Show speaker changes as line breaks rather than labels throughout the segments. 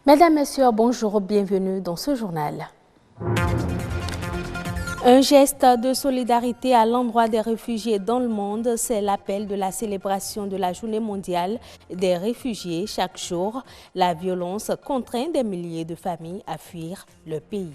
Mesdames, Messieurs, bonjour, bienvenue dans ce journal. Un geste de solidarité à l'endroit des réfugiés dans le monde, c'est l'appel de la célébration de la Journée mondiale des réfugiés. Chaque jour, la violence contraint des milliers de familles à fuir le pays.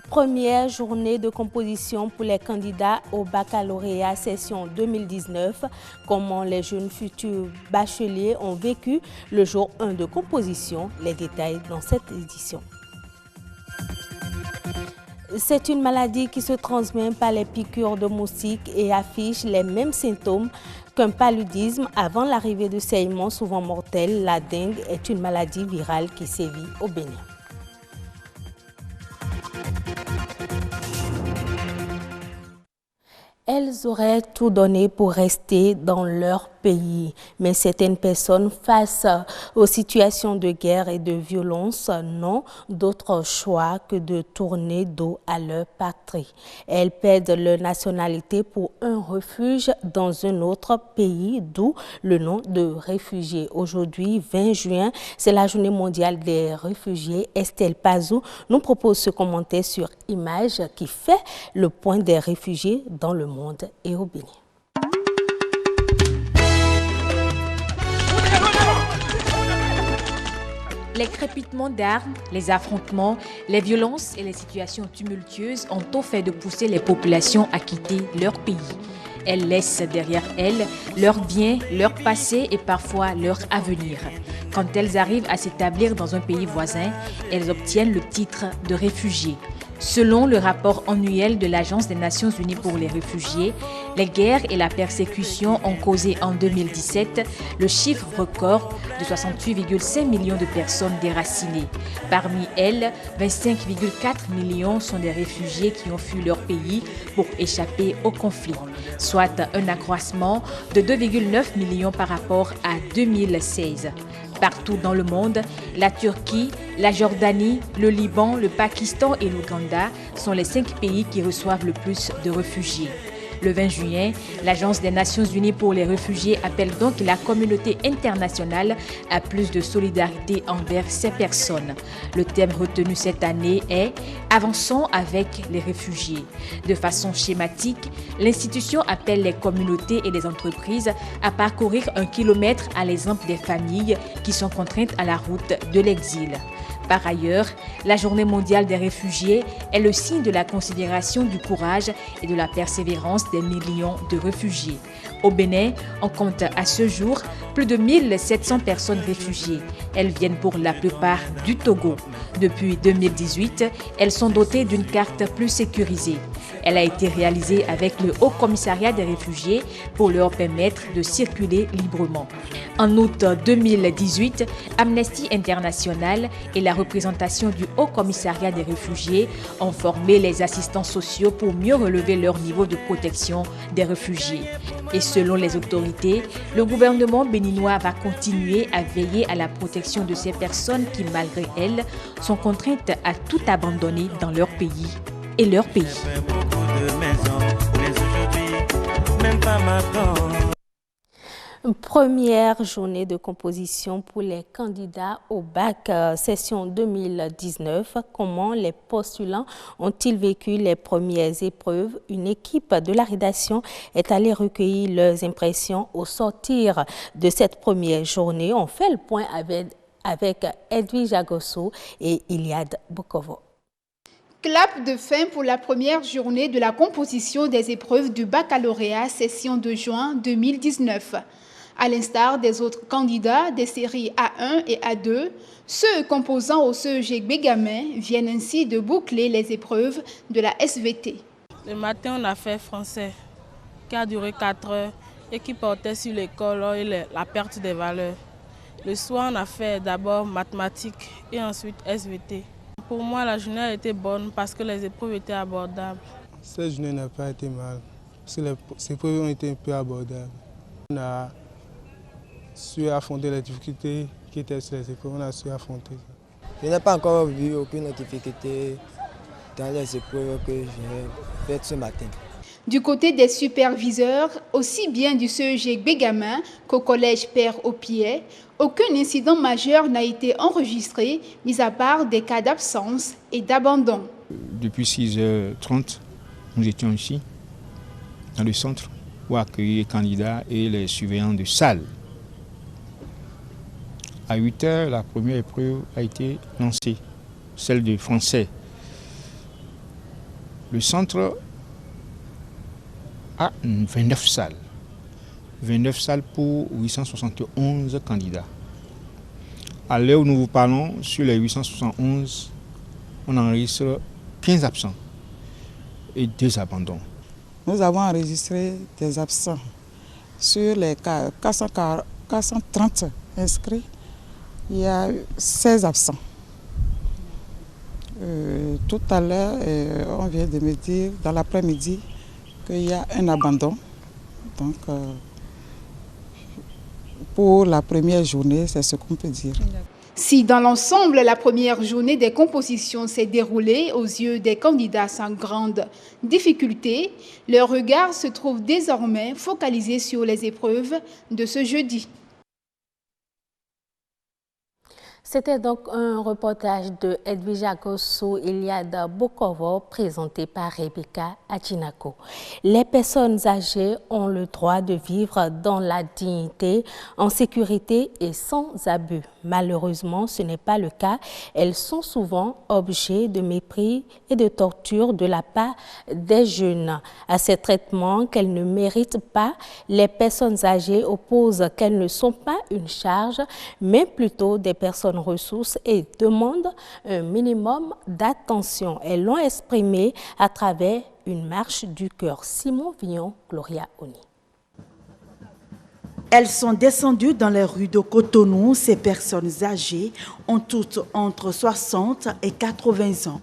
Première journée de composition pour les candidats au baccalauréat session 2019. Comment les jeunes futurs bacheliers ont vécu le jour 1 de composition. Les détails dans cette édition. C'est une maladie qui se transmet par les piqûres de moustiques et affiche les mêmes symptômes qu'un paludisme avant l'arrivée de saignements souvent mortels. La dengue est une maladie virale qui sévit au Bénin. Elles auraient tout donné pour rester dans leur pays, mais certaines personnes face aux situations de guerre et de violence n'ont d'autre choix que de tourner dos à leur patrie. Elles perdent leur nationalité pour un refuge dans un autre pays, d'où le nom de réfugiés. Aujourd'hui, 20 juin, c'est la journée mondiale des réfugiés. Estelle Pazou nous propose ce commentaire sur Image qui fait le point des réfugiés dans le monde et au Bénin.
Les crépitements d'armes, les affrontements, les violences et les situations tumultueuses ont tout fait de pousser les populations à quitter leur pays. Elles laissent derrière elles leurs biens, leur passé et parfois leur avenir. Quand elles arrivent à s'établir dans un pays voisin, elles obtiennent le titre de réfugiés. Selon le rapport annuel de l'Agence des Nations Unies pour les réfugiés, les guerres et la persécution ont causé en 2017 le chiffre record de 68,5 millions de personnes déracinées. Parmi elles, 25,4 millions sont des réfugiés qui ont fui leur pays pour échapper au conflit, soit un accroissement de 2,9 millions par rapport à 2016. Partout dans le monde, la Turquie, la Jordanie, le Liban, le Pakistan et l'Ouganda sont les 5 pays qui reçoivent le plus de réfugiés. Le 20 juin, l'Agence des Nations Unies pour les réfugiés appelle donc la communauté internationale à plus de solidarité envers ces personnes. Le thème retenu cette année est « Avançons avec les réfugiés ». De façon schématique, l'institution appelle les communautés et les entreprises à parcourir 1 kilomètre à l'exemple des familles qui sont contraintes à la route de l'exil. Par ailleurs, la Journée mondiale des réfugiés est le signe de la considération du courage et de la persévérance des millions de réfugiés. Au Bénin, on compte à ce jour plus de 1700 personnes réfugiées. Elles viennent pour la plupart du Togo. Depuis 2018, elles sont dotées d'une carte plus sécurisée. Elle a été réalisée avec le Haut Commissariat des réfugiés pour leur permettre de circuler librement. En août 2018, Amnesty International et la représentation du Haut Commissariat des réfugiés ont formé les assistants sociaux pour mieux relever leur niveau de protection des réfugiés. Et selon les autorités, le gouvernement béninois va continuer à veiller à la protection de ces personnes qui, malgré elles, sont contraintes à tout abandonner dans leur pays et leur pays.
Première journée de composition pour les candidats au bac session 2019. Comment les postulants ont-ils vécu les premières épreuves? Une équipe de la rédaction est allée recueillir leurs impressions au sortir de cette première journée. On fait le point avec Edwige Agosso et Iliad Bukovo.
Clap de fin pour la première journée de la composition des épreuves du baccalauréat session de juin 2019. À l'instar des autres candidats des séries A1 et A2, ceux composant au CEG Bégamin viennent ainsi de boucler les épreuves de la SVT.
Le matin, on a fait français, qui a duré 4 heures et qui portait sur l'école et la perte des valeurs. Le soir, on a fait d'abord mathématiques et ensuite SVT. Pour moi, la journée a été bonne parce que les épreuves étaient abordables.
Cette journée n'a pas été mal, parce que les épreuves ont été un peu abordables. On a su affronter les difficultés qui étaient sur les épreuves, on a su affronter ça.
Je n'ai pas encore vu aucune difficulté dans les épreuves que j'ai faites ce matin.
Du côté des superviseurs, aussi bien du CEG Bégamin qu'au collège Père Aupier, aucun incident majeur n'a été enregistré, mis à part des cas d'absence et d'abandon.
Depuis 6h30, nous étions ici, dans le centre, pour accueillir les candidats et les surveillants de salle. À 8h, la première épreuve a été lancée, celle de français. Le centre a 29 salles. 29 salles pour 871 candidats. À l'heure où nous vous parlons, sur les 871, on enregistre 15 absents et 2 abandons.
Nous avons enregistré des absents. Sur les 430 inscrits, il y a 16 absents. Tout à l'heure, on vient de me dire, dans l'après-midi, qu'il y a un abandon. Donc, pour la première journée, c'est ce qu'on peut dire.
Si dans l'ensemble, la première journée des compositions s'est déroulée aux yeux des candidats sans grande difficulté, leur regard se trouve désormais focalisé sur les épreuves de ce jeudi.
C'était donc un reportage de Edwija Gosso et Liada Bokovo présenté par Rebecca Achinako. Les personnes âgées ont le droit de vivre dans la dignité, en sécurité et sans abus. Malheureusement, ce n'est pas le cas. Elles sont souvent objets de mépris et de torture de la part des jeunes. À ces traitements qu'elles ne méritent pas, les personnes âgées opposent qu'elles ne sont pas une charge, mais plutôt des personnes ressources et demandent un minimum d'attention. Elles l'ont exprimé à travers une marche du cœur. Simon Villon, Gloria Oni.
Elles sont descendues dans les rues de Cotonou. Ces personnes âgées ont toutes entre 60 et 80 ans.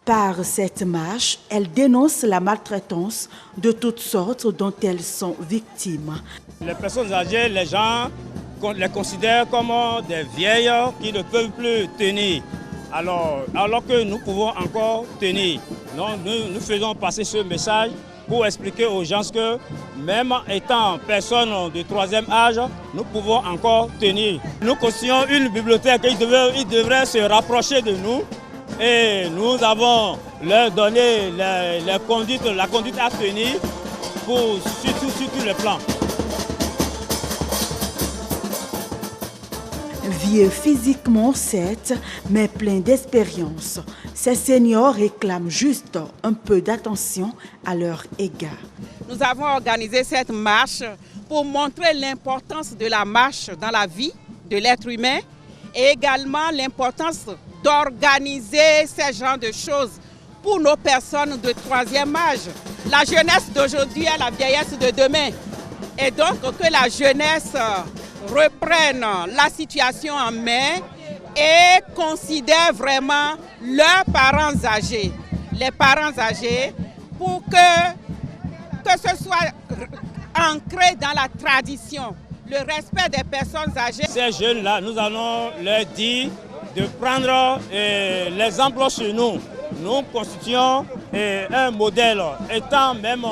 Par cette marche, elles dénoncent la maltraitance de toutes sortes dont elles sont victimes.
Les personnes âgées, les gens les considèrent comme des vieilles qui ne peuvent plus tenir, alors que nous pouvons encore tenir. Donc, nous faisons passer ce message pour expliquer aux gens que même étant personnes de 3e âge, nous pouvons encore tenir. Nous constituons une bibliothèque, ils devraient se rapprocher de nous et nous avons leur donné la conduite à tenir sur tous les plans.
Vieux physiquement certes, mais plein d'expérience. Ces seniors réclament juste un peu d'attention à leur égard.
Nous avons organisé cette marche pour montrer l'importance de la marche dans la vie de l'être humain et également l'importance d'organiser ce genre de choses pour nos personnes de 3e âge. La jeunesse d'aujourd'hui est la vieillesse de demain. Et donc que la jeunesse reprennent la situation en main et considèrent vraiment leurs parents âgés, les parents âgés, pour que ce soit ancré dans la tradition, le respect des personnes âgées.
Ces jeunes-là, nous allons leur dire de prendre l'exemple sur nous. Nous constituons un modèle, étant même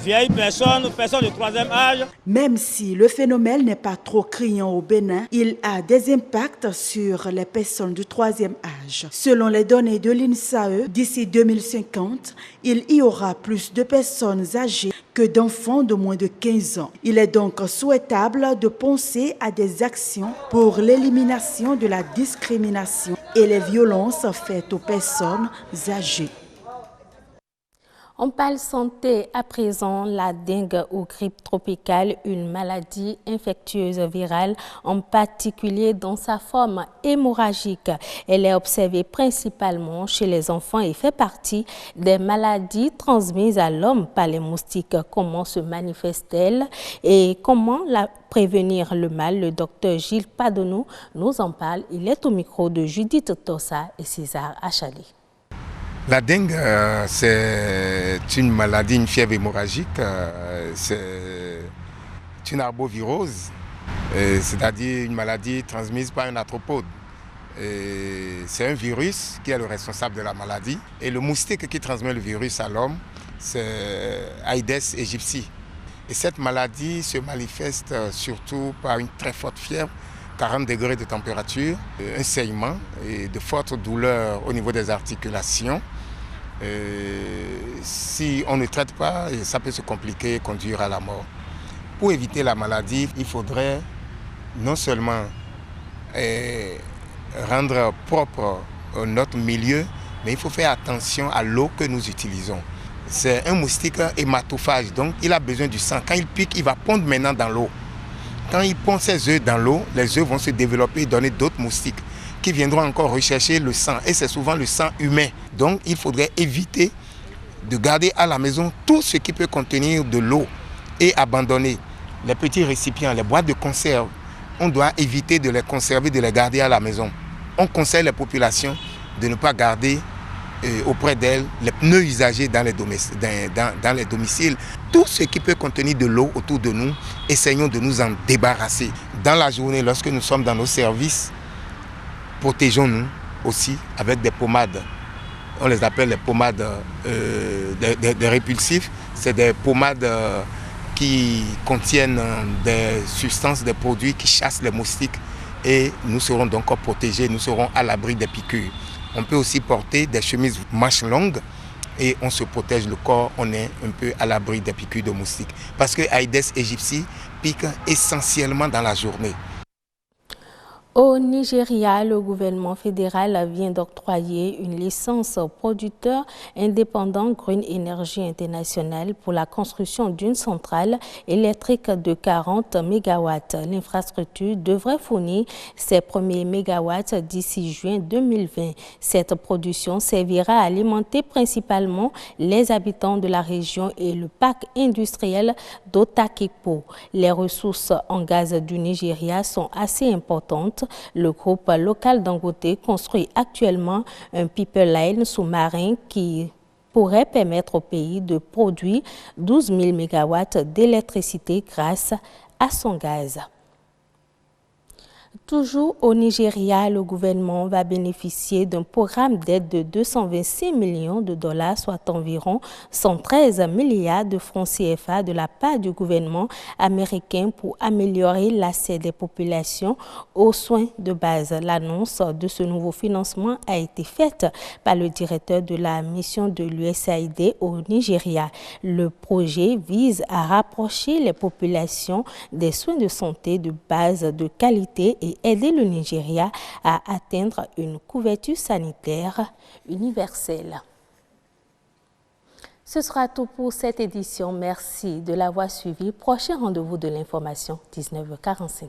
vieilles personnes de 3e âge.
Même si le phénomène n'est pas trop criant au Bénin, il a des impacts sur les personnes du 3e âge. Selon les données de l'INSAE, d'ici 2050, il y aura plus de personnes âgées que d'enfants de moins de 15 ans. Il est donc souhaitable de penser à des actions pour l'élimination de la discrimination et les violences faites aux personnes âgées.
On parle santé à présent. La dengue ou grippe tropicale, une maladie infectieuse virale, en particulier dans sa forme hémorragique. Elle est observée principalement chez les enfants et fait partie des maladies transmises à l'homme par les moustiques. Comment se manifeste-t-elle et comment la prévenir le mal? Le docteur Gilles Padonou nous en parle. Il est au micro de Judith Tossa et César Achali.
La dengue, c'est une maladie, une fièvre hémorragique, c'est une arbovirose, c'est-à-dire une maladie transmise par un arthropode. C'est un virus qui est le responsable de la maladie. Et le moustique qui transmet le virus à l'homme, c'est Aïdes aegypti. Et cette maladie se manifeste surtout par une très forte fièvre, 40 degrés de température, un saignement et de fortes douleurs au niveau des articulations. Si on ne traite pas, ça peut se compliquer et conduire à la mort. Pour éviter la maladie, il faudrait non seulement rendre propre notre milieu, mais il faut faire attention à l'eau que nous utilisons. C'est un moustique hématophage, donc il a besoin du sang. Quand il pique, il va pondre maintenant dans l'eau. Quand il pond ses œufs dans l'eau, les œufs vont se développer et donner d'autres moustiques qui viendront encore rechercher le sang. Et c'est souvent le sang humain. Donc il faudrait éviter de garder à la maison tout ce qui peut contenir de l'eau et abandonner les petits récipients, les boîtes de conserve. On doit éviter de les conserver, de les garder à la maison. On conseille les populations de ne pas garder auprès d'elles les pneus usagés dans les domiciles. Tout ce qui peut contenir de l'eau autour de nous, essayons de nous en débarrasser. Dans la journée, lorsque nous sommes dans nos services, protégeons-nous aussi avec des pommades. On les appelle les pommades des répulsifs. C'est des pommades qui contiennent des substances, des produits qui chassent les moustiques. Et nous serons donc protégés, nous serons à l'abri des piqûres. On peut aussi porter des chemises manches longues et on se protège le corps, on est un peu à l'abri des piqûres de moustiques. Parce que Aïdes aegypti pique essentiellement dans la journée.
Au Nigeria, le gouvernement fédéral vient d'octroyer une licence au producteur indépendant Green Energy International pour la construction d'une centrale électrique de 40 MW. L'infrastructure devrait fournir ses premiers mégawatts d'ici juin 2020. Cette production servira à alimenter principalement les habitants de la région et le parc industriel d'Otakipo. Les ressources en gaz du Nigeria sont assez importantes. Le groupe local Dangote construit actuellement un pipeline sous-marin qui pourrait permettre au pays de produire 12 000 MW d'électricité grâce à son gaz. Toujours au Nigeria, le gouvernement va bénéficier d'un programme d'aide de 226 millions de dollars, soit environ 113 milliards de francs CFA de la part du gouvernement américain pour améliorer l'accès des populations aux soins de base. L'annonce de ce nouveau financement a été faite par le directeur de la mission de l'USAID au Nigeria. Le projet vise à rapprocher les populations des soins de santé de base de qualité et aider le Nigeria à atteindre une couverture sanitaire universelle. Ce sera tout pour cette édition. Merci de l'avoir suivi. Prochain rendez-vous de l'information, 19h45.